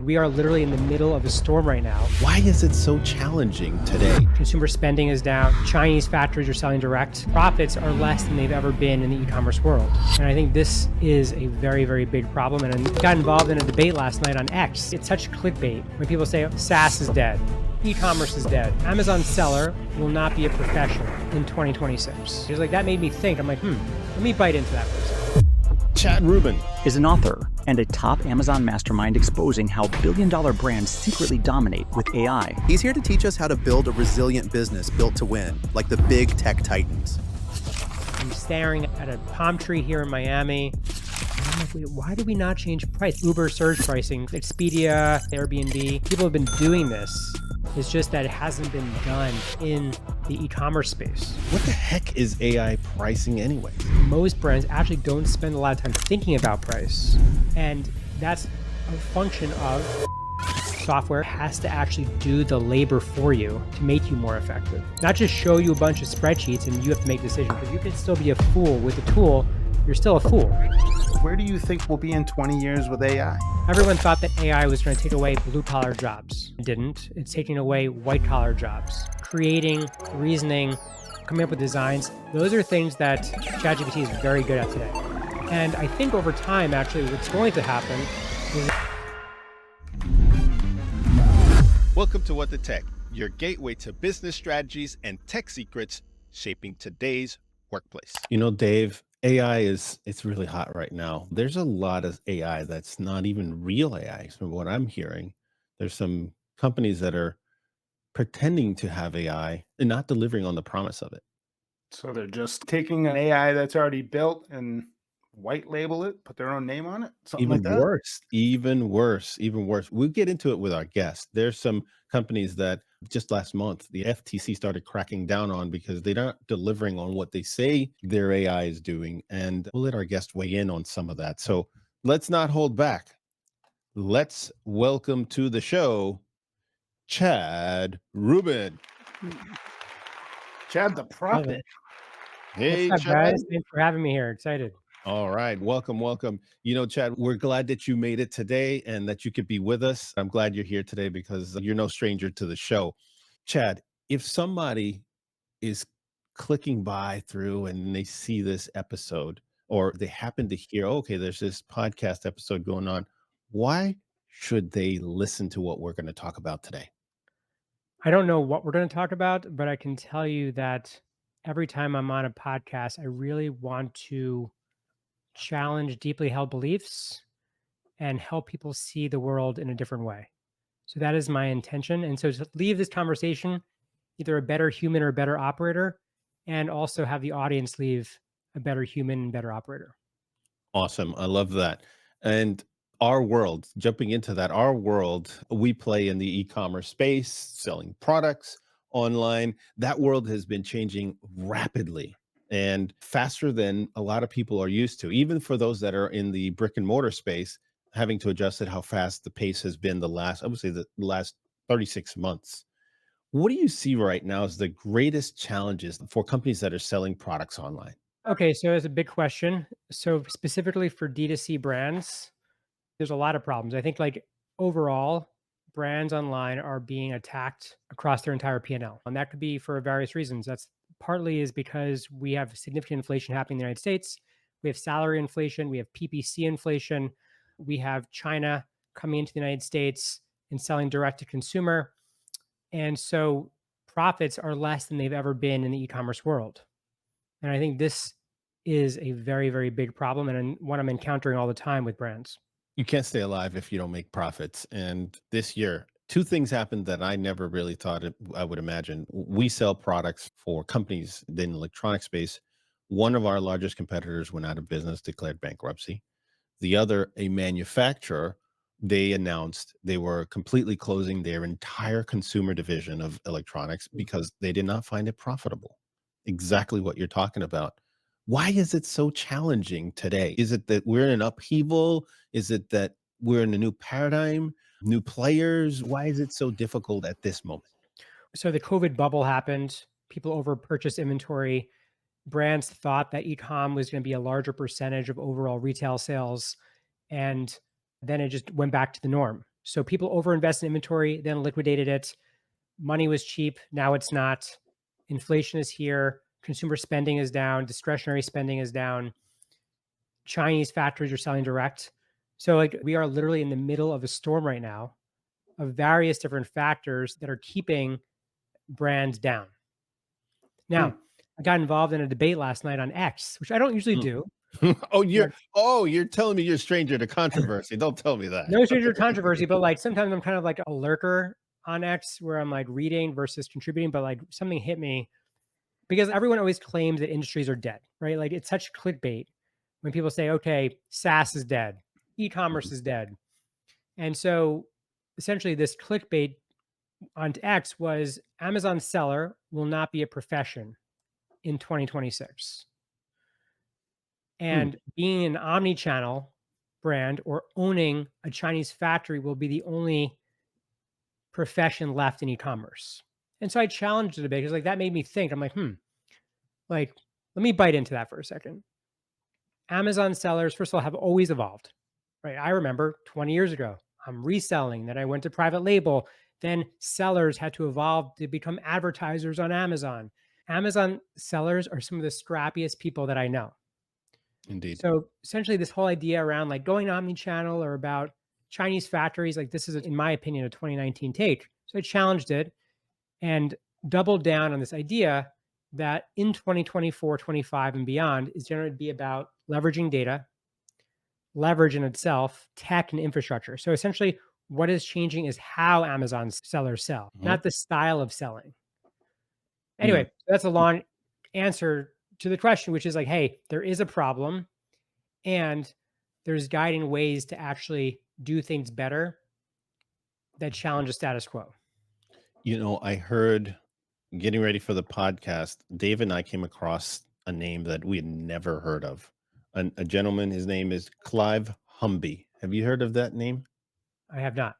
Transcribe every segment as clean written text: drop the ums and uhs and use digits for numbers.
We are literally in the middle of a storm right now. Why is it so challenging today? Consumer spending is down. Chinese factories are selling direct. Profits are less than they've ever been in the e-commerce world. And I think this is a very, very big problem. And I got involved in a debate last night on X. It's such clickbait when people say SaaS is dead. E-commerce is dead. Amazon seller will not be a profession in 2026. It's like, that made me think. I'm like, let me bite into that for a second. Chad Rubin is an author and a top Amazon mastermind exposing how billion-dollar brands secretly dominate with AI. He's here to teach us how to build a resilient business built to win, like the big tech titans. I'm staring at a palm tree here in Miami. And I'm like, wait, why do we not change price? Uber surge pricing, Expedia, Airbnb. People have been doing this. It's just that it hasn't been done in the e-commerce space. What the heck is AI pricing anyway? Most brands actually don't spend a lot of time thinking about price. And that's a function of software has to actually do the labor for you to make you more effective. Not just show you a bunch of spreadsheets and you have to make decisions, because you can still be a fool with the tool. You're still a fool. Where do you think we'll be in 20 years with AI? Everyone thought that AI was going to take away blue-collar jobs. It didn't. It's taking away white-collar jobs. Creating, reasoning, coming up with designs. Those are things that ChatGPT is very good at today. And I think over time, actually, what's going to happen is... Welcome to What the Tech, your gateway to business strategies and tech secrets shaping today's workplace. You know, Dave, it's really hot right now. There's a lot of AI that's not even real AI from what I'm hearing. There's some companies that are pretending to have AI and not delivering on the promise of it. So they're just taking an AI that's already built and white label it, put their own name on it, something Even like that? worse, even worse, even worse. We'll get into it with our guests. There's some companies that just last month, the FTC started cracking down on because they're not delivering on what they say their AI is doing. And we'll let our guest weigh in on some of that. So let's not hold back. Let's welcome to the show, Chad Rubin. Chad the Prophet. Hey, What's up, Chad. guys? Thanks for having me here. Excited. All right. Welcome. You know, Chad, we're glad that you made it today and that you could be with us. I'm glad you're here today because you're no stranger to the show. Chad, if somebody is clicking by through and they see this episode or they happen to hear, okay, there's this podcast episode going on, why should they listen to what we're going to talk about today? I don't know what we're going to talk about, but I can tell you that every time I'm on a podcast, I really want to challenge deeply held beliefs and help people see the world in a different way. So that is my intention. And so to leave this conversation either a better human or a better operator, and also have the audience leave a better human and better operator. Awesome. I love that. And our world, jumping into that, our world, we play in the e-commerce space, selling products online. That world has been changing rapidly and faster than a lot of people are used to, even for those that are in the brick and mortar space, having to adjust at how fast the pace has been I would say the last 36 months. What do you see right now as the greatest challenges for companies that are selling products online? Okay, so it's a big question. So specifically for D2C brands, there's a lot of problems. I think like overall, brands online are being attacked across their entire P&L. And that could be for various reasons. That's partly is because we have significant inflation happening in the United States. We have salary inflation, we have PPC inflation, we have China coming into the United States and selling direct to consumer. And so profits are less than they've ever been in the e-commerce world. And I think this is a very, very big problem and one I'm encountering all the time with brands. You can't stay alive if you don't make profits. And this year, two things happened that I never really thought I would imagine. We sell products for companies in the electronic space. One of our largest competitors went out of business, declared bankruptcy. The other, a manufacturer, they announced they were completely closing their entire consumer division of electronics because they did not find it profitable. Exactly what you're talking about. Why is it so challenging today? Is it that we're in an upheaval? Is it that we're in a new paradigm, new players? Why is it so difficult at this moment? So the COVID bubble happened. People over purchased inventory. Brands thought that e-com was going to be a larger percentage of overall retail sales. And then it just went back to the norm. So people overinvested in inventory, then liquidated it. Money was cheap. Now it's not. Inflation is here. Consumer spending is down. Discretionary spending is down. Chinese factories are selling direct. So like we are literally in the middle of a storm right now of various different factors that are keeping brands down. Now, I got involved in a debate last night on X, which I don't usually Hmm. do. Oh, But you're telling me you're a stranger to controversy. Don't tell me that. no stranger to controversy, but like sometimes I'm kind of like a lurker on X where I'm like reading versus contributing, but like something hit me because everyone always claims that industries are dead, right? Like it's such clickbait when people say, okay, SaaS is dead, e-commerce Mhm. is dead. And so essentially this clickbait on X was Amazon seller will not be a profession in 2026. Hmm. And being an omni-channel brand or owning a Chinese factory will be the only profession left in e-commerce. And so I challenged it a bit because like that made me think. I'm like, let me bite into that for a second. Amazon sellers, first of all, have always evolved, right? I remember 20 years ago, I'm reselling, then I went to private label, then sellers had to evolve to become advertisers on Amazon. Amazon sellers are some of the scrappiest people that I know. Indeed. So essentially, this whole idea around like going omni-channel or about Chinese factories, like this is, in my opinion, a 2019 take. So I challenged it and doubled down on this idea that in 2024, 25, and beyond is generally be about leveraging data, leverage in itself, tech, and infrastructure. So essentially, what is changing is how Amazon sellers sell, Mhm. not the style of selling. Mm. Anyway, that's a long answer to the question, which is like, hey, there is a problem and there's guiding ways to actually do things better that challenge the status quo. I heard getting ready for the podcast, Dave and I came across a name that we had never heard of. A gentleman, his name is Clive Humby. Have you heard of that name? I have not.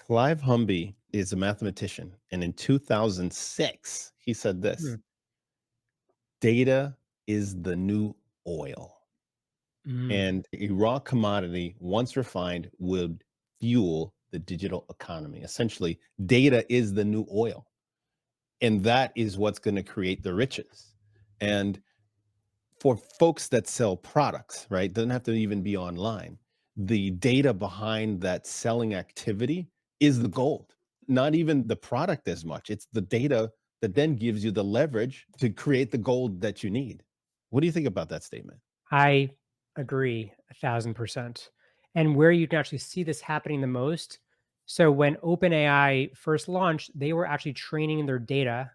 Clive Humby is a mathematician. And in 2006, he said Hmm. this: data is the new oil. Mm. And a raw commodity, once refined, would fuel the digital economy. Essentially, data is the new oil. And that is what's going to create the riches. And for folks that sell products, right, doesn't have to even be online. The data behind that selling activity is the gold, not even the product as much. It's the data that then gives you the leverage to create the gold that you need. What do you think about that statement? I agree 1,000%. And where you can actually see this happening the most. So when OpenAI first launched, they were actually training their data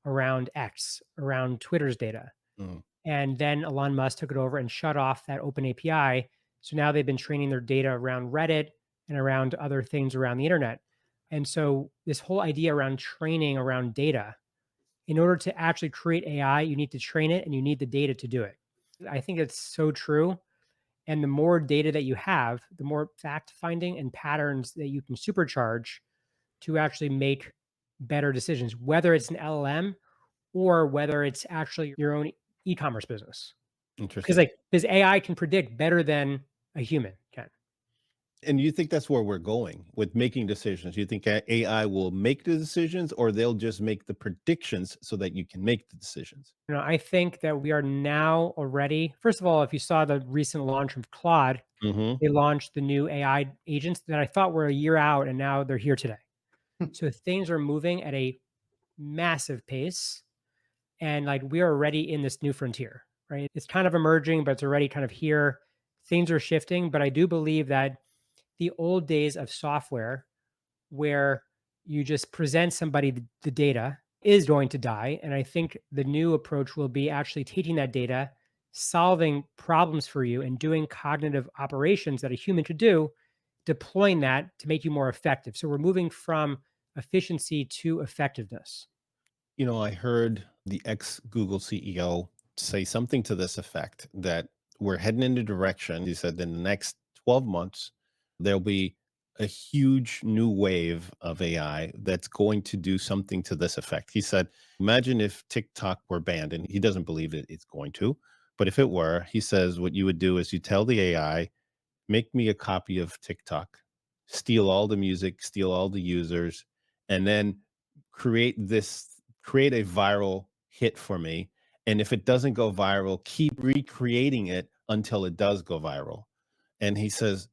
around X, around Twitter's data. Mm. And then Elon Musk took it over and shut off that open API. So now they've been training their data around Reddit and around other things around the internet. And so this whole idea around training around data, in order to actually create AI, you need to train it and you need the data to do it. I think it's so true. And the more data that you have, the more fact finding and patterns that you can supercharge to actually make better decisions, whether it's an LLM or whether it's actually your own e-commerce business. Interesting. Because AI can predict better than a human can. And you think that's where we're going with making decisions? You think AI will make the decisions, or they'll just make the predictions so that you can make the decisions? I think that we are now already, first of all, if you saw the recent launch of Claude, Hmm. they launched the new AI agents that I thought were a year out and now they're here today. So things are moving at a massive pace. And like we are already in this new frontier, right? It's kind of emerging, but it's already kind of here. Things are shifting. But I do believe that the old days of software where you just present somebody the data is going to die. And I think the new approach will be actually taking that data, solving problems for you, and doing cognitive operations that a human could do, deploying that to make you more effective. So we're moving from efficiency to effectiveness. I heard the ex Google CEO say something to this effect that we're heading in a direction. He said in the next 12 months, there'll be a huge new wave of AI that's going to do something to this effect. He said, imagine if TikTok were banned, and he doesn't believe that it's going to. But if it were, he says what you would do is you tell the AI, make me a copy of TikTok steal all the music, steal all the users, and then create a viral hit for me. And if it doesn't go viral, keep recreating it until it does go viral. And he says,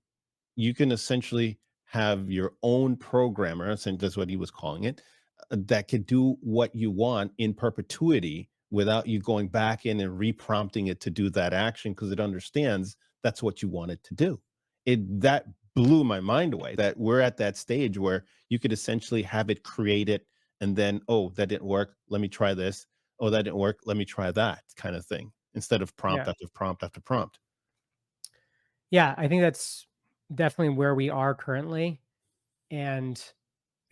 you can essentially have your own programmer, and that's what he was calling it, that could do what you want in perpetuity without you going back in and reprompting it to do that action because it understands that's what you want it to do. That blew my mind away that we're at that stage where you could essentially have it create it and then, oh, that didn't work. Let me try this. Oh, that didn't work. Let me try that kind of thing instead of prompt Yeah. after prompt after prompt. Yeah, I think that's definitely where we are currently. And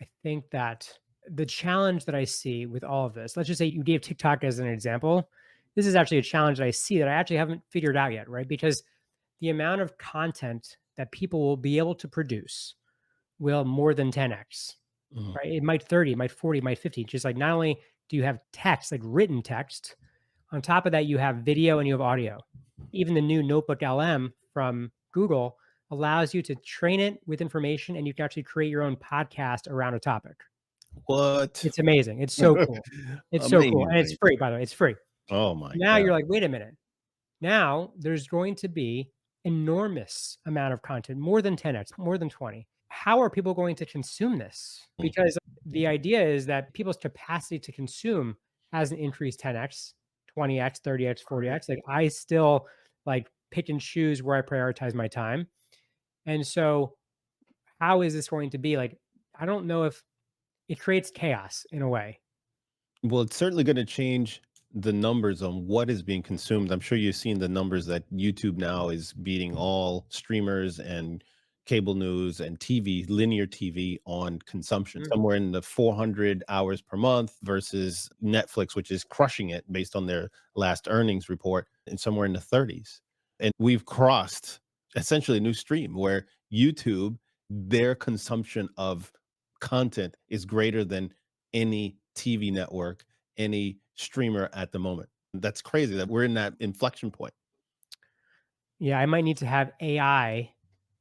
I think that the challenge that I see with all of this, let's just say you gave TikTok as an example. This is actually a challenge that I see that I actually haven't figured out yet, right? Because the amount of content that people will be able to produce will more than 10x, Mhm. right? It might 30, it might 40, it might 50. Just like not only do you have text, like written text, on top of that, you have video and you have audio. Even the new Notebook LM from Google allows you to train it with information and you can actually create your own podcast around a topic. What? It's amazing. It's so cool. It's so cool. And it's Amazing. free, by the way. It's free. Oh my Now god. you're like, wait a minute. Now there's going to be enormous amount of content, more than 10x, more than 20. How are people going to consume this? Mm. Because the idea is that people's capacity to consume hasn't increased 10x, 20x, 30x, 40x. Like I still like pick and choose where I prioritize my time. And so how is this going to be? Like, I don't know if it creates chaos in a way. Well, it's certainly going to change the numbers on what is being consumed. I'm sure you've seen the numbers that YouTube now is beating all streamers and cable news and TV, linear TV on consumption, Mhm. somewhere in the 400 hours per month versus Netflix, which is crushing it based on their last earnings report, and somewhere in the 30s. And we've crossed essentially a new stream where YouTube, their consumption of content is greater than any TV network, any streamer at the moment. That's crazy that we're in that inflection point. Yeah, I might need to have AI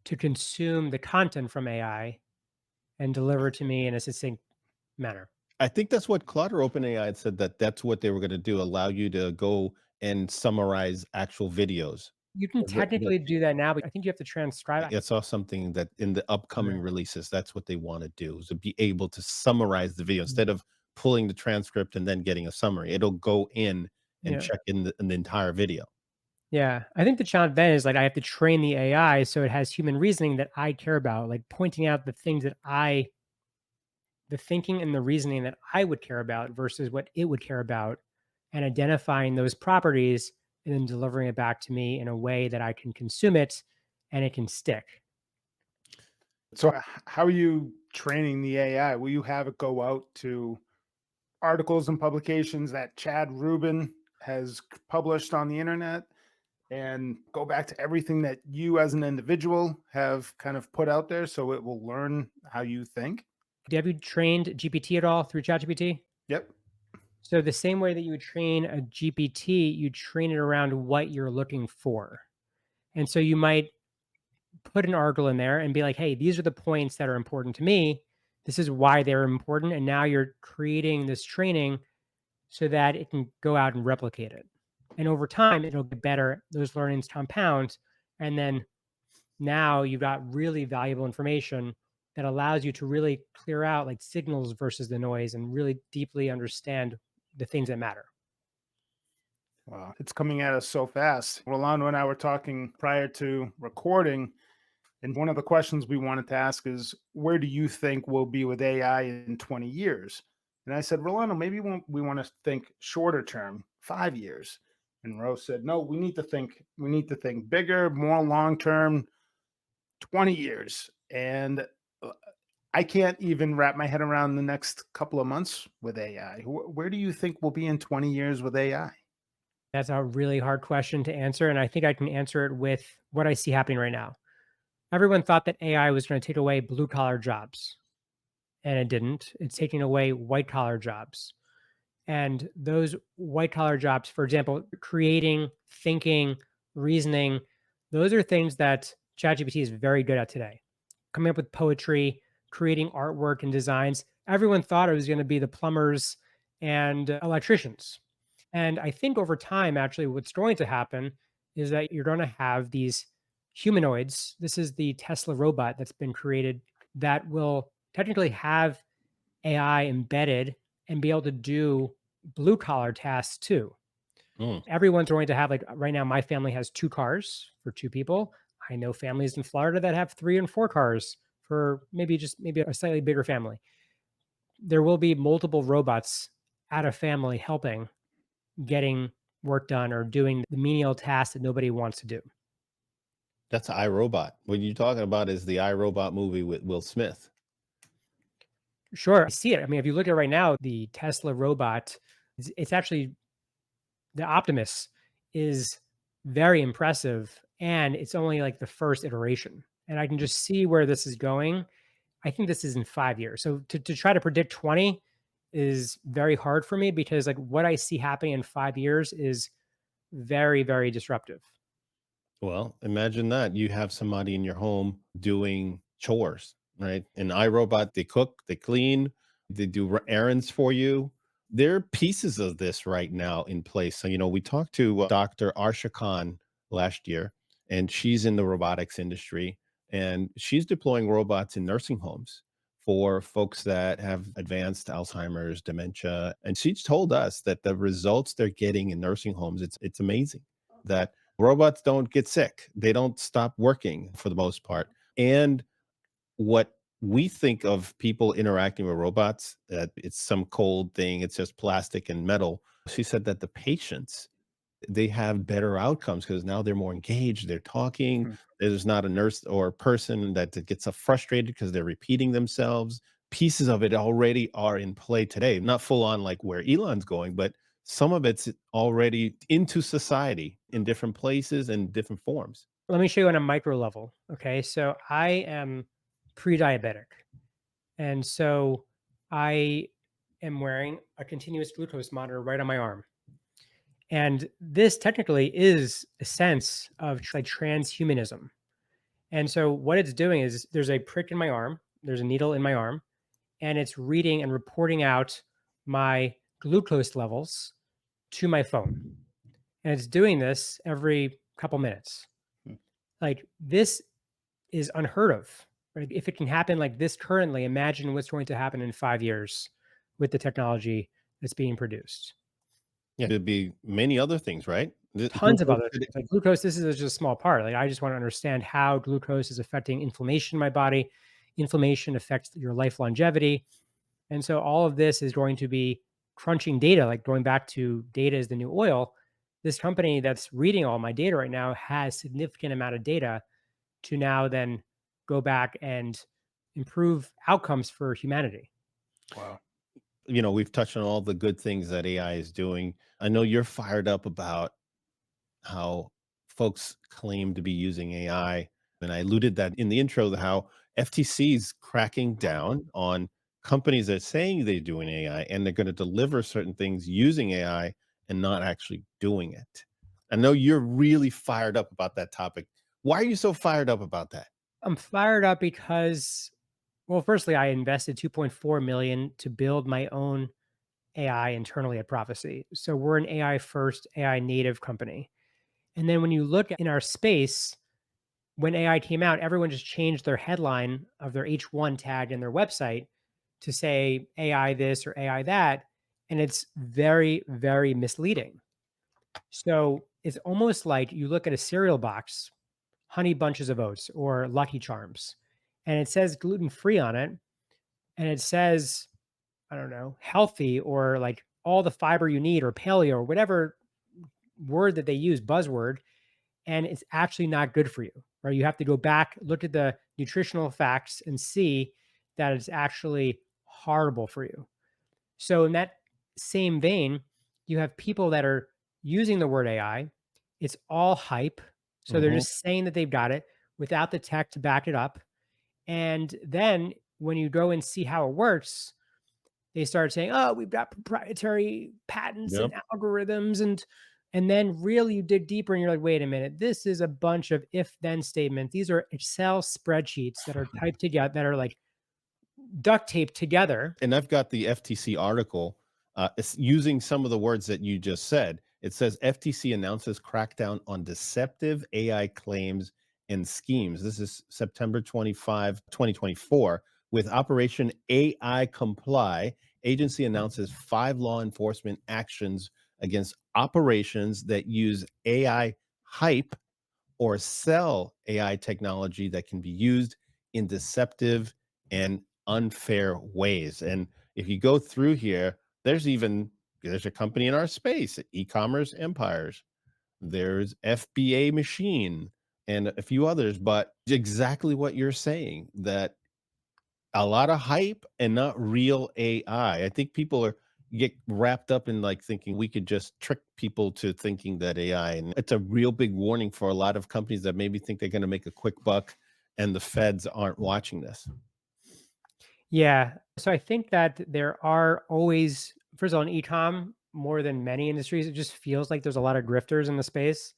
to consume the content from AI and deliver to me in a succinct manner. I think that's what Claude or OpenAI had said that that's what they were going to do, allow you to go and summarize actual videos. You can technically do that now, but I think you have to transcribe it. I saw something that in the upcoming Yeah. releases, that's what they want to do, is to be able to summarize the video Mm. instead of pulling the transcript and then getting a summary. It'll go in and Yeah. check in the entire video. Yeah. I think the challenge then is like I have to train the AI so it has human reasoning that I care about, like pointing out the things that the thinking and the reasoning that I would care about versus what it would care about, and identifying those properties and then delivering it back to me in a way that I can consume it and it can stick. So, how are you training the AI? Will you have it go out to articles and publications that Chad Rubin has published on the internet and go back to everything that you as an individual have kind of put out there so it will learn how you think? Have you trained GPT at all through ChatGPT? Yep. So the same way that you would train a GPT, you train it around what you're looking for. And so you might put an article in there and be like, hey, these are the points that are important to me. This is why they're important. And now you're creating this training so that it can go out and replicate it. And over time, it'll get better. Those learnings compound. And then now you've got really valuable information that allows you to really clear out like signals versus the noise and really deeply understand the things that matter. Wow. It's coming at us so fast. Rolando and I were talking prior to recording, and one of the questions we wanted to ask is, where do you think we'll be with AI in 20 years? And I said, Rolando, maybe we want to think shorter term, 5 years. And Rose said, no, we need to think bigger, more long term, 20 years. And I can't even wrap my head around the next couple of months with AI. Where do you think we'll be in 20 years with AI? That's a really hard question to answer. And I think I can answer it with what I see happening right now. Everyone thought that AI was going to take away blue collar jobs, and it didn't. It's taking away white collar jobs. And those white collar jobs, for example, creating, thinking, reasoning, those are things that ChatGPT is very good at today. coming up with poetry, creating artwork and designs. Everyone thought it was going to be the plumbers and electricians. And I think over time, actually, what's going to happen is that you're going to have these humanoids. This is the Tesla robot that's been created that will technically have AI embedded and be able to do blue collar tasks too. Mm. Everyone's going to have, like, right now, my family has 2 cars for 2 people. I know families in Florida that have 3 and 4 cars for maybe a slightly bigger family. There will be multiple robots at a family helping, getting work done or doing the menial tasks that nobody wants to do. That's iRobot. What you're talking about is the iRobot movie with Will Smith. Sure, I see it. I mean, if you look at right now, the Tesla robot, it's actually the Optimus is very impressive, and it's only like the first iteration. And I can just see where this is going. I think this is in 5 years. So to try to predict 20 is very hard for me because, like, what I see happening in 5 years is very, very disruptive. Well, imagine that you have somebody in your home doing chores, right? An iRobot, they cook, they clean, they do errands for you. There are pieces of this right now in place. So, we talked to Dr. Arsha Khan last year, and she's in the robotics industry, and she's deploying robots in nursing homes for folks that have advanced Alzheimer's, dementia. And she's told us that the results they're getting in nursing homes, it's amazing that robots don't get sick. They don't stop working for the most part. And what we think of people interacting with robots, that it's some cold thing, it's just plastic and metal. She said that the patients, they have better outcomes because now they're more engaged, they're talking. Hmm. There's not a nurse or a person that gets frustrated because they're repeating themselves. Pieces of it already are in play today, not full on like where Elon's going, but some of it's already into society in different places and different forms. Let me show you on a micro level. Okay. So I am pre diabetic. And so I am wearing a continuous glucose monitor right on my arm. And this technically is a sense of like transhumanism. And so what it's doing is there's a prick in my arm, there's a needle in my arm, and it's reading and reporting out my glucose levels to my phone. And it's doing this every couple minutes. Hmm. Like, this is unheard of. Right? If it can happen like this currently, imagine what's going to happen in 5 years with the technology that's being produced. Yeah, there'd be many other things, right? Tons of other things. Like glucose, this is just a small part. Like, I just want to understand how glucose is affecting inflammation in my body. Inflammation affects your life longevity. And so all of this is going to be crunching data, like going back to data is the new oil. This company that's reading all my data right now has significant amount of data to now then go back and improve outcomes for humanity. Wow. We've touched on all the good things that AI is doing. I know you're fired up about how folks claim to be using AI. And I alluded that in the intro, how FTC's cracking down on companies that are saying they're doing AI and they're going to deliver certain things using AI and not actually doing it. I know you're really fired up about that topic. Why are you so fired up about that? I'm fired up because, well, firstly, I invested 2.4 million to build my own AI internally at Prophecy. So we're an AI first, AI native company. And then when you look in our space, when AI came out, everyone just changed their headline of their H1 tag in their website to say AI this or AI that. And it's very, very misleading. So it's almost like you look at a cereal box, Honey Bunches of Oats or Lucky Charms, and it says gluten free on it. And it says, I don't know, healthy or like all the fiber you need or paleo or whatever word that they use, buzzword, and it's actually not good for you, right? You have to go back, look at the nutritional facts and see that it's actually horrible for you. So in that same vein, you have people that are using the word AI. It's all hype. So they're Mhm. just saying that they've got it without the tech to back it up. And then when you go and see how it works, they start saying, "Oh, we've got proprietary patents and Yep. algorithms, and And then really you dig deeper and you're like, wait a minute, this is a bunch of if then statements. These are Excel spreadsheets that are typed together, that are like duct taped together. And I've got the FTC article, it's using some of the words that you just said. It says FTC announces crackdown on deceptive AI claims and schemes. This is September 2024. With Operation AI Comply, agency announces 5 law enforcement actions against operations that use AI hype or sell AI technology that can be used in deceptive and unfair ways. And if you go through here, there's a company in our space, eCommerce Empires. There's FBA Machine and a few others, but exactly what you're saying, that a lot of hype and not real AI. I think people are get wrapped up in like thinking we could just trick people to thinking that AI, and it's a real big warning for a lot of companies that maybe think they're going to make a quick buck and the feds aren't watching this. Yeah. So I think that there are always, first of all, in ecom, more than many industries, it just feels like there's a lot of grifters in the space.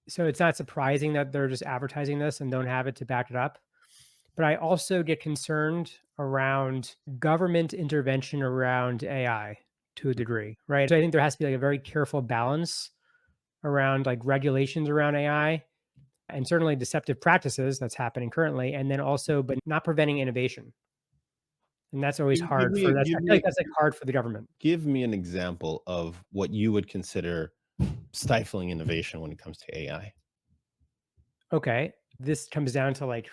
So it's not surprising that they're just advertising this and don't have it to back it up. But I also get concerned around government intervention around AI to a degree, right? So I think there has to be like a very careful balance around like regulations around AI and certainly deceptive practices that's happening currently, and then also, but not preventing innovation. And that's always hard for I feel like that's like hard for the government. Give me an example of what you would consider stifling innovation when it comes to AI. Okay. This comes down to like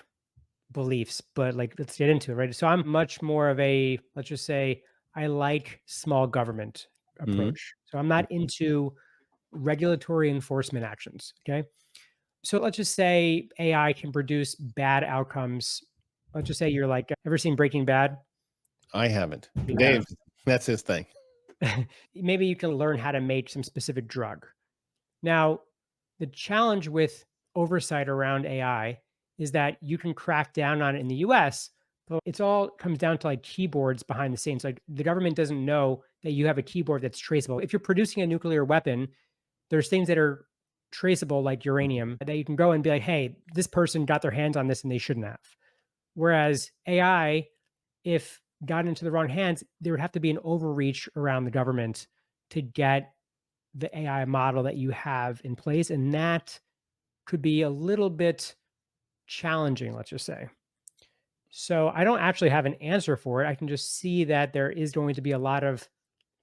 beliefs, but like let's get into it, right? So I'm much more of a, let's just say, I like small government Mhm. approach. So I'm not into regulatory enforcement actions. Okay. So let's just say AI can produce bad outcomes. Let's just say you're like, ever seen Breaking Bad? I haven't. Yeah. Dave, that's his thing. Maybe you can learn how to make some specific drug. Now, the challenge with oversight around AI is that you can crack down on it in the US, but it's all comes down to like keyboards behind the scenes. Like the government doesn't know that you have a keyboard that's traceable. If you're producing a nuclear weapon, there's things that are traceable, like uranium, that you can go and be like, hey, this person got their hands on this and they shouldn't have. Whereas AI, if got into the wrong hands, there would have to be an overreach around the government to get the AI model that you have in place. And that could be a little bit challenging, let's just say. So I don't actually have an answer for it. I can just see that there is going to be a lot of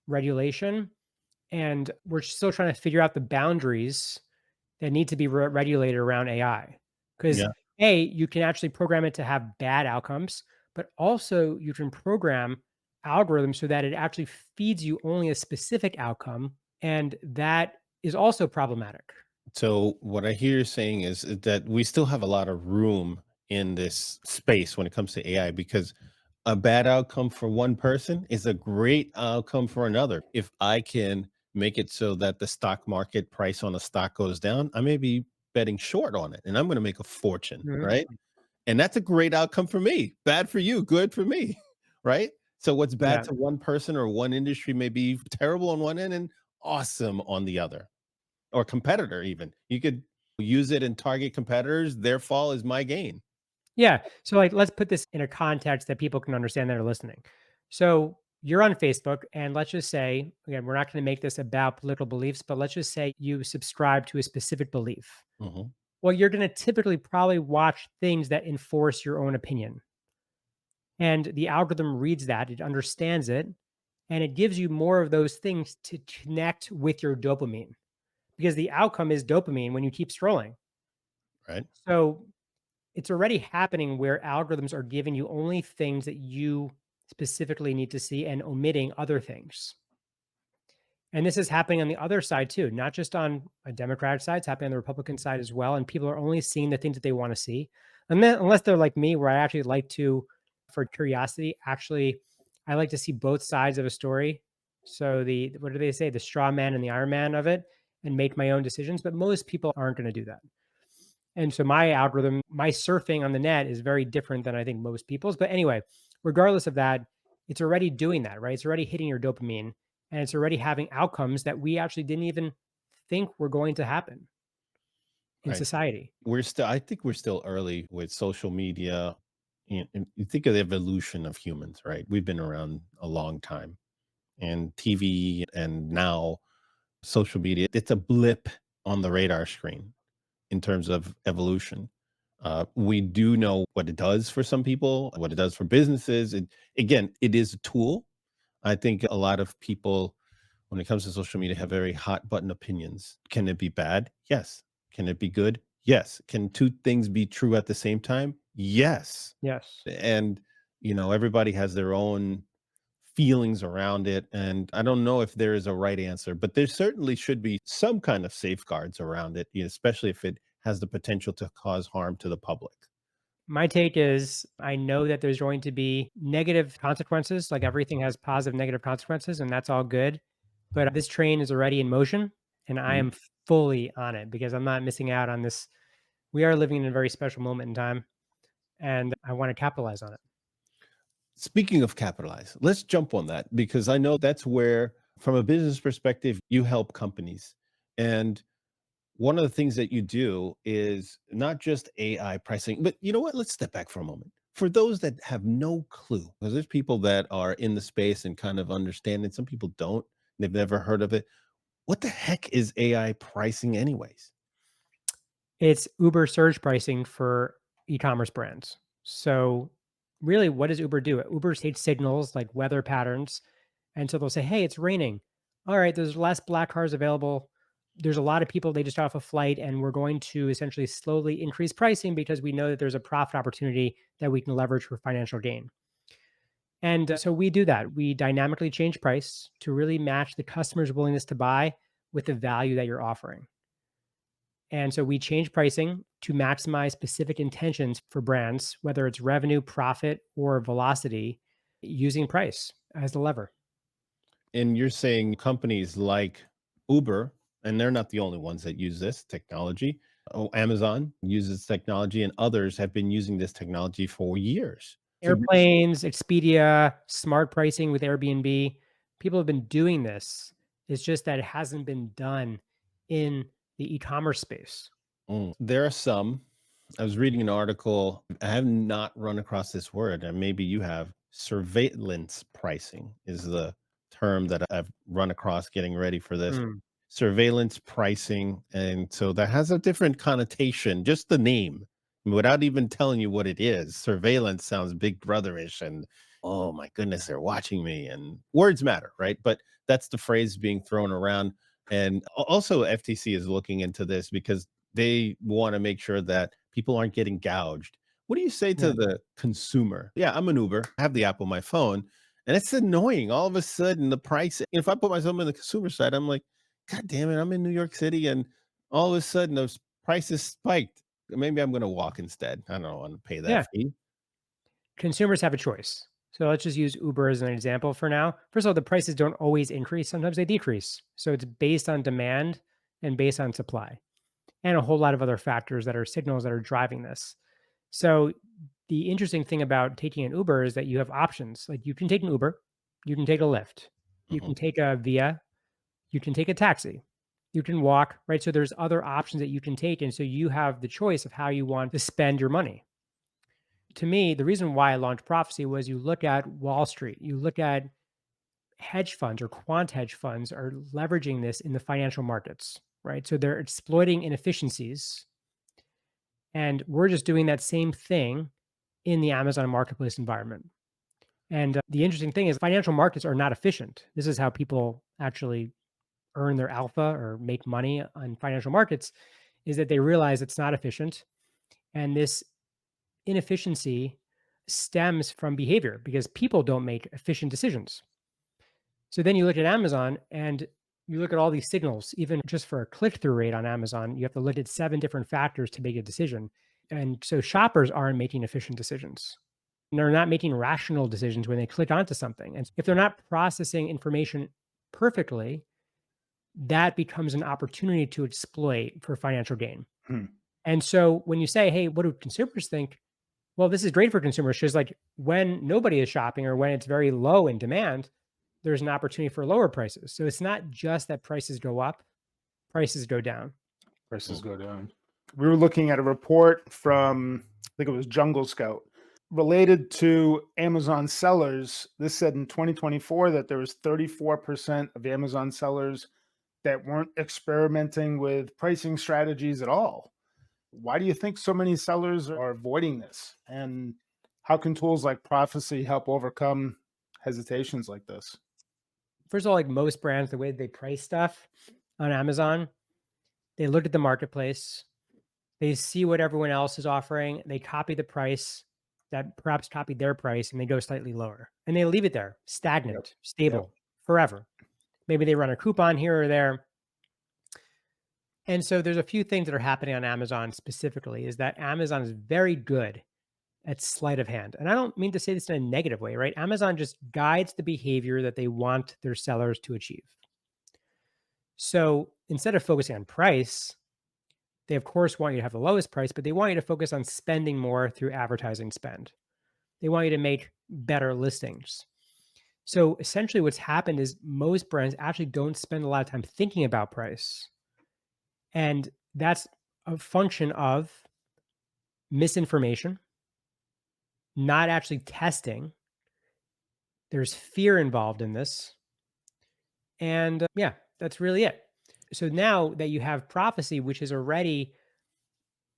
regulation, and we're still trying to figure out the boundaries that need to be regulated around AI. Because Yeah. A, you can actually program it to have bad outcomes, but also you can program algorithms so that it actually feeds you only a specific outcome. And that is also problematic. So what I hear you saying is that we still have a lot of room in this space when it comes to AI, because a bad outcome for one person is a great outcome for another. If I can make it so that the stock market price on a stock goes down, I may be betting short on it and I'm going to make a fortune, Mhm. right? And that's a great outcome for me. Bad for you, good for me, right? So what's bad Yeah. to one person or one industry may be terrible on one end and awesome on the other, or competitor even. You could use it and target competitors. Their fall is my gain. Yeah. So, like, let's put this in a context that people can understand that are listening. So, you're on Facebook, and let's just say, again, we're not going to make this about political beliefs, but let's just say you subscribe to a specific belief. Mhm. Well, you're going to typically probably watch things that enforce your own opinion. And the algorithm reads that, it understands it, and it gives you more of those things to connect with your dopamine because the outcome is dopamine when you keep scrolling. Right. So, it's already happening where algorithms are giving you only things that you specifically need to see and omitting other things. And this is happening on the other side too, not just on a Democratic side, it's happening on the Republican side as well. And people are only seeing the things that they want to see. And then, unless they're like me, where I actually like to, for curiosity, actually, I like to see both sides of a story. So the, what do they say? The straw man and the Iron Man of it, and make my own decisions. But most people aren't going to do that. And so my algorithm, my surfing on the net is very different than I think most people's. But anyway, regardless of that, it's already doing that, right? It's already hitting your dopamine and it's already having outcomes that we actually didn't even think we're going to happen in Right. society. I think we're still early with social media. And you think of the evolution of humans, right? We've been around a long time, and TV and now social media, it's a blip on the radar screen in terms of evolution. We do know what it does for some people, what it does for businesses. Again, it is a tool. I think a lot of people, when it comes to social media, have very hot button opinions. Can it be bad? Yes. Can it be good? Yes. Can two things be true at the same time? Yes. Yes. And, everybody has their own feelings around it. And I don't know if there is a right answer, but there certainly should be some kind of safeguards around it, especially if it has the potential to cause harm to the public. My take is I know that there's going to be negative consequences, like everything has positive, negative consequences, and that's all good. But this train is already in motion, and I Mhm. am fully on it because I'm not missing out on this. We are living in a very special moment in time, and I want to capitalize on it. Speaking of capitalize, let's jump on that because I know that's where, from a business perspective, you help companies. And one of the things that you do is not just AI pricing, but you know what? Let's step back for a moment. For those that have no clue, because there's people that are in the space and kind of understand it, some people don't, they've never heard of it. What the heck is AI pricing, anyways? It's Uber surge pricing for e-commerce brands. So really, what does Uber do? Uber takes signals like weather patterns. And so they'll say, hey, it's raining. All right, there's less black cars available. There's a lot of people, they just got off a flight, and we're going to essentially slowly increase pricing because we know that there's a profit opportunity that we can leverage for financial gain. And so we do that. We dynamically change price to really match the customer's willingness to buy with the value that you're offering. And so we change pricing to maximize specific intentions for brands, whether it's revenue, profit, or velocity, using price as the lever. And you're saying companies like Uber, and they're not the only ones that use this technology. Oh, Amazon uses technology, and others have been using this technology for years. So, Airplanes, Expedia, smart pricing with Airbnb. People have been doing this. It's just that it hasn't been done in the e-commerce space. There are some. I was reading an article. I have not run across this word, and maybe you have. Surveillance pricing is the term that I've run across getting ready for this. Mm, Surveillance pricing. And so that has a different connotation, just the name, without even telling you what it is. Surveillance sounds big brotherish and, oh my goodness, they're watching me. And words matter, right? But that's the phrase being thrown around. And also, FTC is looking into this because they want to make sure that people aren't getting gouged. What do you say yeah. to the consumer? Yeah, I'm an Uber, I have the app on my phone, and it's annoying. All of a sudden, the price, if I put myself on the consumer side, I'm like, God damn it, I'm in New York City, and all of a sudden, those prices spiked. Maybe I'm going to walk instead. I don't want to pay that Yeah. fee. Consumers have a choice. So let's just use Uber as an example for now. First of all, the prices don't always increase. Sometimes they decrease. So it's based on demand and based on supply and a whole lot of other factors that are signals that are driving this. So the interesting thing about taking an Uber is that you have options. Like you can take an Uber, you can take a Lyft, you Mhm. can take a Via, you can take a taxi, you can walk, right? So there's other options that you can take. And so you have the choice of how you want to spend your money. To me, the reason why I launched Prophecy was you look at Wall Street, you look at hedge funds or quant hedge funds are leveraging this in the financial markets, right? So they're exploiting inefficiencies. And we're just doing that same thing in the Amazon marketplace environment. And the interesting thing is, financial markets are not efficient. This is how people actually earn their alpha or make money on financial markets, is that they realize it's not efficient. And this inefficiency stems from behavior because people don't make efficient decisions. So then you look at Amazon and you look at all these signals, even just for a click through rate on Amazon, you have to look at 7 different factors to make a decision. And so shoppers aren't making efficient decisions. And they're not making rational decisions when they click onto something. And if they're not processing information perfectly, that becomes an opportunity to exploit for financial gain. Hmm. And so when you say, hey, what do consumers think? Well, this is great for consumers because, like, when nobody is shopping or when it's very low in demand, there's an opportunity for lower prices. So it's not just that prices go up, prices go down. Prices go down. We were looking at a report from, I think it was Jungle Scout, related to Amazon sellers. This said in 2024 that there was 34% of Amazon sellers that weren't experimenting with pricing strategies at all. Why do you think so many sellers are avoiding this? And how can tools like Prophecy help overcome hesitations like this? First of all, like most brands, the way they price stuff on Amazon, they look at the marketplace, they see what everyone else is offering, they copy the price that perhaps copied their price, and they go slightly lower. And they leave it there, stagnant, stable, forever. Maybe they run a coupon here or there. And so there's a few things that are happening on Amazon specifically, is that Amazon is very good at sleight of hand. And I don't mean to say this in a negative way, right? Amazon just guides the behavior that they want their sellers to achieve. So instead of focusing on price, they of course want you to have the lowest price, but they want you to focus on spending more through advertising spend. They want you to make better listings. So essentially what's happened is most brands actually don't spend a lot of time thinking about price. And that's a function of misinformation, not actually testing. There's fear involved in this. And yeah, that's really it. So now that you have Prophecy, which is already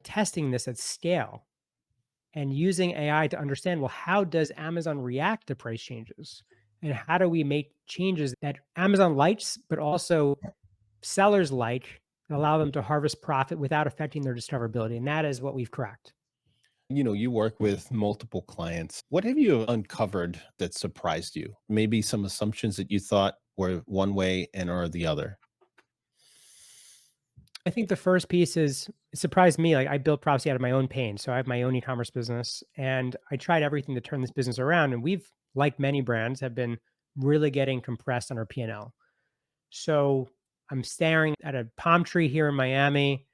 testing this at scale and using AI to understand, well, how does Amazon react to price changes? And how do we make changes that Amazon likes, but also sellers like, that allow them to harvest profit without affecting their discoverability? And that is what we've cracked. You know, you work with multiple clients. What have you uncovered that surprised you? Maybe some assumptions that you thought were one way and are the other. I think the first piece is, it surprised me. Like I built Prophecy out of my own pain. So I have my own e-commerce business and I tried everything to turn this business around. And we've, like many brands, have been really getting compressed on our P&L. So I'm staring at a palm tree here in Miami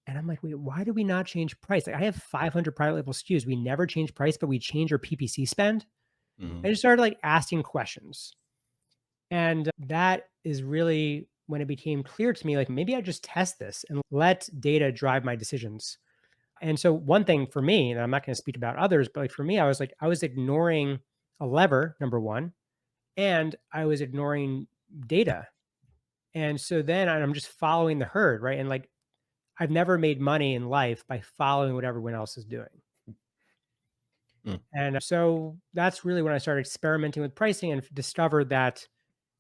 and I'm like, wait, why do we not change price? Like I have 500 private label SKUs. We never change price, but we change our PPC spend. I just started like asking questions. And that is really when it became clear to me, like maybe I just test this and let data drive my decisions. And so one thing for me, and I'm not going to speak about others, but like for me, I was ignoring a lever, number one, and I was ignoring data. And so then I'm just following the herd, right? And like I've never made money in life by following what everyone else is doing. And so that's really when I started experimenting with pricing and discovered that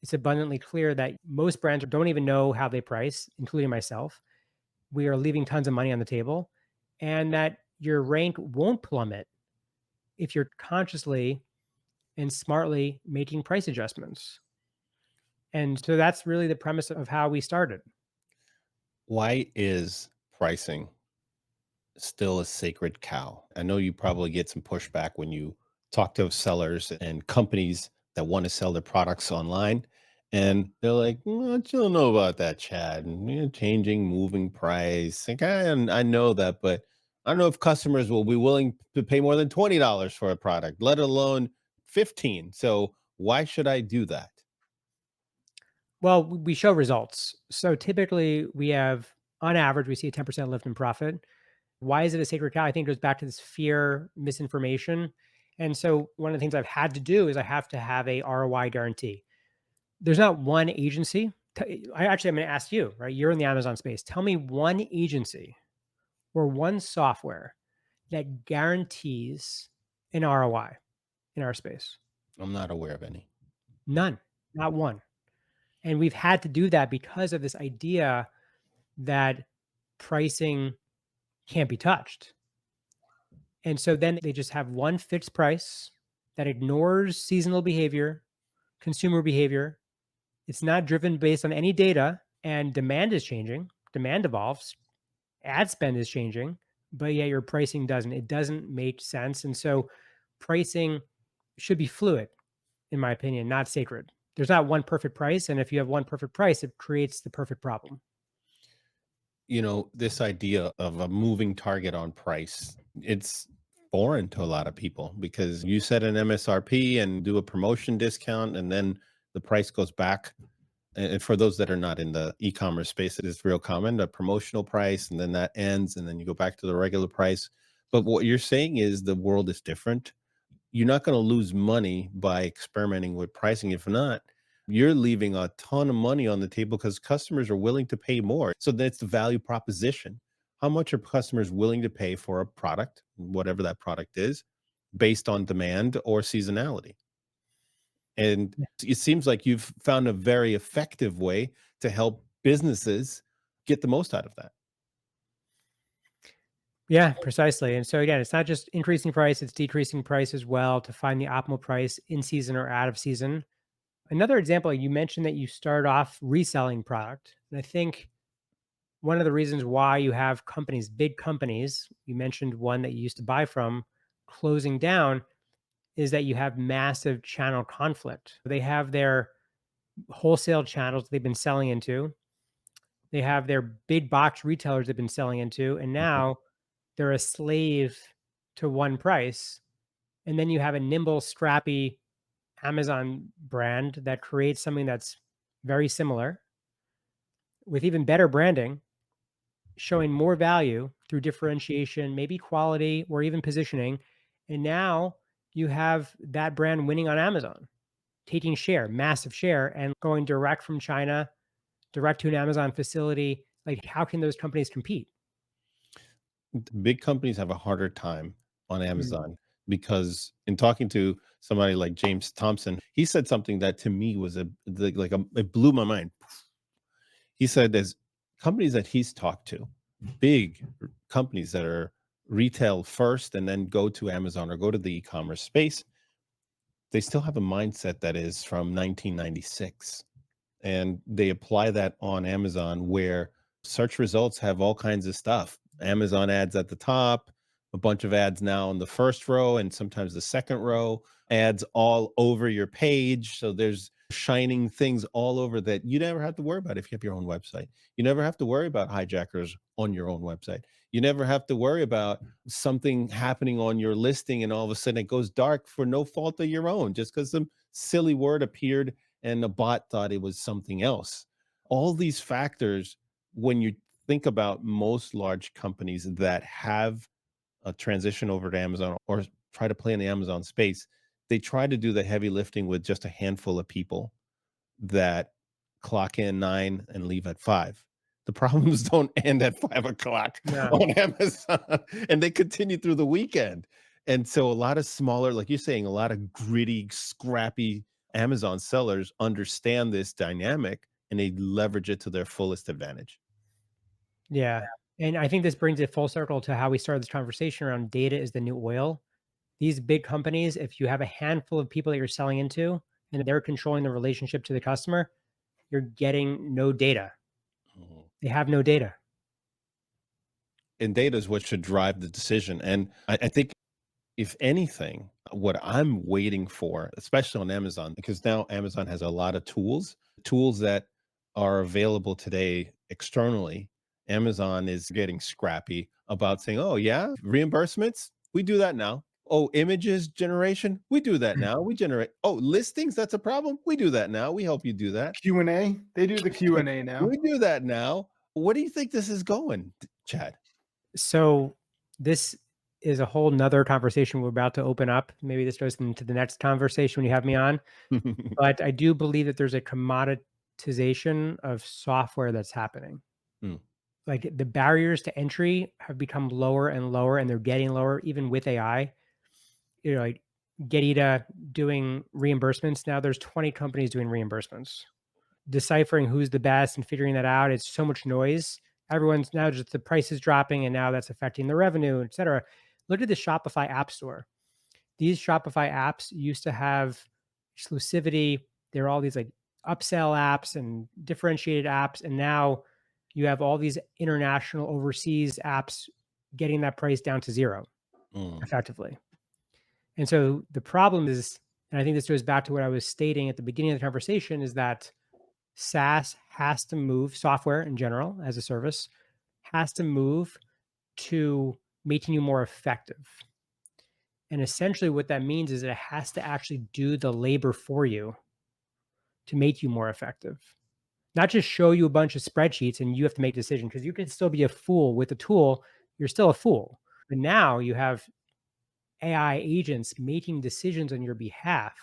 it's abundantly clear that most brands don't even know how they price, including myself. We are leaving tons of money on the table, and that your rank won't plummet if you're consciously and smartly making price adjustments. And so that's really the premise of how we started. Why is pricing still a sacred cow? I know you probably get some pushback when you talk to sellers and companies that want to sell their products online. And they're like, "Mm, I don't know about that, Chad. And changing, moving price. Like, I know that, but I don't know if customers will be willing to pay more than $20 for a product, let alone 15. So why should I do that?" Well, we show results. So typically we have, on average, we see a 10% lift in profit. Why is it a sacred cow? I think it goes back to this fear, misinformation. And so one of the things I've had to do is I have to have a ROI guarantee. There's not one agency. I'm going to ask you, right? You're in the Amazon space. Tell me one agency or one software that guarantees an ROI in our space. I'm not aware of any. None, not one. And we've had to do that because of this idea that pricing can't be touched. And so then they just have one fixed price that ignores seasonal behavior, consumer behavior. It's not driven based on any data, and demand is changing. Demand evolves. Ad spend is changing, but yeah, your pricing doesn't. It doesn't make sense. And so pricing should be fluid, in my opinion, not sacred. There's not one perfect price. And if you have one perfect price, it creates the perfect problem. You know, this idea of a moving target on price, it's foreign to a lot of people because you set an MSRP and do a promotion discount and then the price goes back And for those that are not in the e-commerce space, it is real common, a promotional price, and then that ends, and then you go back to the regular price. But what you're saying is the world is different. You're not going to lose money by experimenting with pricing. If not, you're leaving a ton of money on the table because customers are willing to pay more. So that's the value proposition. How much are customers willing to pay for a product, whatever that product is, based on demand or seasonality? And it seems like you've found a very effective way to help businesses get the most out of that. Yeah, precisely. And so again, it's not just increasing price, it's decreasing price as well to find the optimal price in season or out of season. Another example, you mentioned that you start off reselling product. And I think one of the reasons why you have companies, big companies, you mentioned one that you used to buy from, closing down, is that you have massive channel conflict. They have their wholesale channels they've been selling into, they have their big box retailers they've been selling into, and Mhm. now they're a slave to one price. And then you have a nimble, scrappy Amazon brand that creates something that's very similar with even better branding, showing more value through differentiation, maybe quality or even positioning. And now you have that brand winning on Amazon, taking share, massive share, and going direct from China, direct to an Amazon facility. Like, how can those companies compete? Big companies have a harder time on Mm. Amazon because in talking to somebody like James Thompson, he said something that to me was it blew my mind. He said there's companies that he's talked to, big companies that are retail first and then go to Amazon or go to the e-commerce space, they still have a mindset that is from 1996, and they apply that on Amazon where search results have all kinds of stuff. Amazon ads at the top, a bunch of ads now in the first row and sometimes the second row, ads all over your page. So there's shining things all over that you never have to worry about if you have your own website. You never have to worry about hijackers on your own website. You never have to worry about something happening on your listing and all of a sudden it goes dark for no fault of your own just because some silly word appeared and the bot thought it was something else. All these factors, when you think about most large companies that have a transition over to Amazon or try to play in the Amazon space, they try to do the heavy lifting with just a handful of people that clock in 9 and leave at 5. The problems don't end at 5 o'clock No. on Amazon, and they continue through the weekend. And so a lot of smaller, like you're saying, a lot of gritty, scrappy Amazon sellers understand this dynamic and they leverage it to their fullest advantage. Yeah. And I think this brings it full circle to how we started this conversation around data is the new oil. These big companies, if you have a handful of people that you're selling into and they're controlling the relationship to the customer, you're getting no data. Mhm. They have no data. And data is what should drive the decision. And I think if anything, what I'm waiting for, especially on Amazon, because now Amazon has a lot of tools that are available today externally. Amazon is getting scrappy about saying, oh, yeah, reimbursements, we do that now. Oh, images generation, we do that Mm. now. We generate, oh, listings, that's a problem. We do that now. We help you do that. Q&A. They do the Q&A now. We do that now. What do you think this is going, Chad? So this is a whole nother conversation we're about to open up. Maybe this goes into the next conversation when you have me on. But I do believe that there's a commoditization of software that's happening. Mm, Like, the barriers to entry have become lower and lower, and they're getting lower even with AI. You know, like Getita doing reimbursements. Now there's 20 companies doing reimbursements. Deciphering who's the best and figuring that out, it's so much noise. Everyone's now just the price is dropping and now that's affecting the revenue, et cetera. Look at the Shopify app store. These Shopify apps used to have exclusivity. There are all these like upsell apps and differentiated apps. And now you have all these international overseas apps getting that price down to zero mm, effectively. And so the problem is, and I think this goes back to what I was stating at the beginning of the conversation, is that SaaS has to move, software in general as a service has to move to making you more effective. And essentially what that means is that it has to actually do the labor for you to make you more effective. not just show you a bunch of spreadsheets and you have to make decisions, because you can still be a fool with a tool. You're still a fool. But now you have AI agents making decisions on your behalf.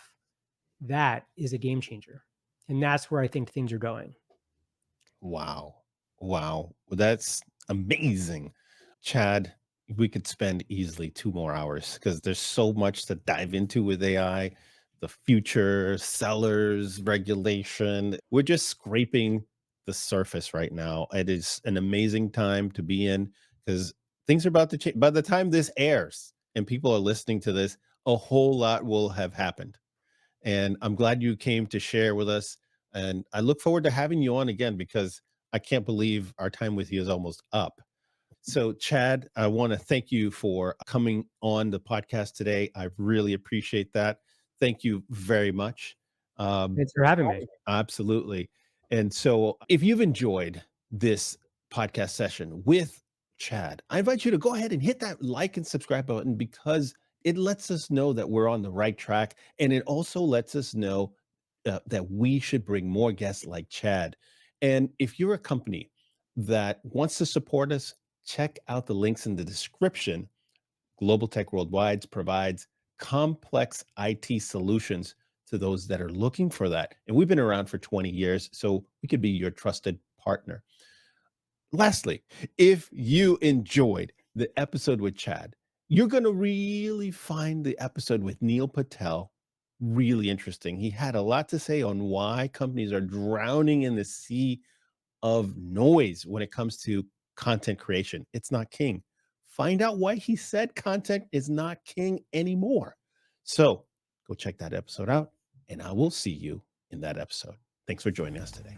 That is a game changer. And that's where I think things are going. Wow. Wow. That's amazing. Chad, we could spend easily 2 more hours because there's so much to dive into with AI, the future, sellers, regulation. We're just scraping the surface right now. It is an amazing time to be in because things are about to change. By the time this airs and people are listening to this, a whole lot will have happened. And I'm glad you came to share with us. And I look forward to having you on again because I can't believe our time with you is almost up. So, Chad, I want to thank you for coming on the podcast today. I really appreciate that. Thank you very much. Thanks for having me. Absolutely. And so, if you've enjoyed this podcast session with Chad, I invite you to go ahead and hit that like and subscribe button because it lets us know that we're on the right track. And it also lets us know that we should bring more guests like Chad. And if you're a company that wants to support us, check out the links in the description. Global Tech Worldwide provides complex IT solutions to those that are looking for that. And we've been around for 20 years, so we could be your trusted partner. Lastly, if you enjoyed the episode with Chad, you're going to really find the episode with Neil Patel really interesting. He had a lot to say on why companies are drowning in the sea of noise when it comes to content creation. It's not king. Find out why he said content is not king anymore. So go check that episode out, and I will see you in that episode. Thanks for joining us today.